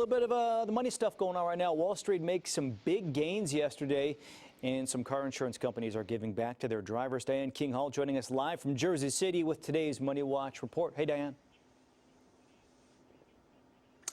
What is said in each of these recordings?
little bit of the money stuff going on right now. Wall Street makes some big gains yesterday, and some car insurance companies are giving back to their drivers. Diane King Hall joining us live from Jersey City with today's Moneywatch report. Hey, Diane.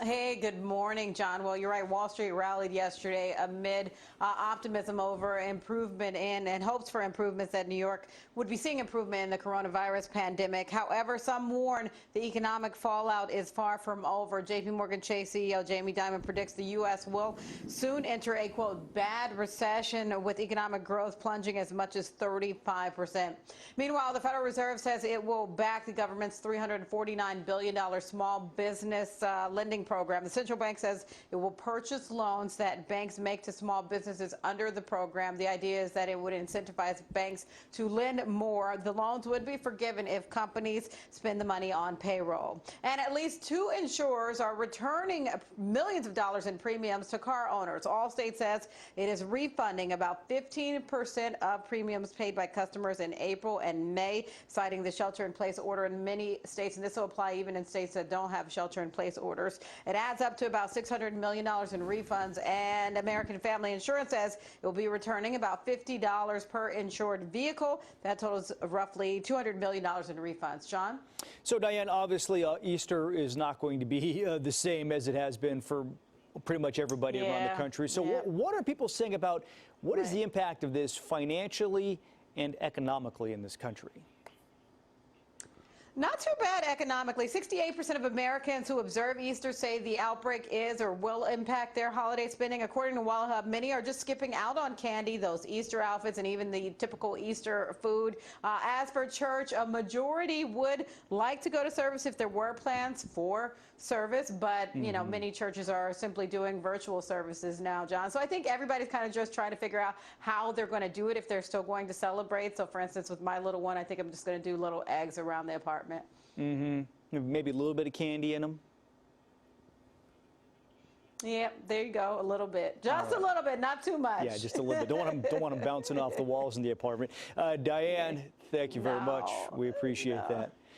Hey, good morning, John. Well, you're right. Wall Street rallied yesterday amid optimism over improvement and hopes for improvements that New York would be seeing improvement in the coronavirus pandemic. However, some warn the economic fallout is far from over. JP Morgan Chase CEO Jamie Dimon predicts the U.S. will soon enter a, quote, bad recession with economic growth plunging as much as 35%. Meanwhile, the Federal Reserve says it will back the government's $349 billion small business lending program. The central bank says it will purchase loans that banks make to small businesses under the program. The idea is that it would incentivize banks to lend more. The loans would be forgiven if companies spend the money on payroll. And at least 2 insurers are returning millions of dollars in premiums to car owners. Allstate says it is refunding about 15% of premiums paid by customers in April and May, citing the shelter-in-place order in many states, and this will apply even in states that don't have shelter-in-place orders. It adds up to about $600 million in refunds, and American Family Insurance says it will be returning about $50 per insured vehicle. That totals roughly $200 million in refunds. John? So, Diane, obviously Easter is not going to be the same as it has been for pretty much everybody around the country. So what are people saying about what is the impact of this financially and economically in this country? Not too bad economically. 68% of Americans who observe Easter say the outbreak is or will impact their holiday spending. According to WallHub, many are just skipping out on candy, those Easter outfits, and even the typical Easter food. As for church, a majority would like to go to service if there were plans for service, but you know, many churches are simply doing virtual services now, John. So I think everybody's kind of just trying to figure out how they're going to do it if they're still going to celebrate. So for instance, with my little one, I think I'm just going to do little eggs around the apartment. Maybe a little bit of candy in them. Yep, there you go, a little bit. Just a little bit, not too much. Yeah, just a little bit. Don't want them bouncing off the walls in the apartment. Diane, thank you very much. We appreciate that.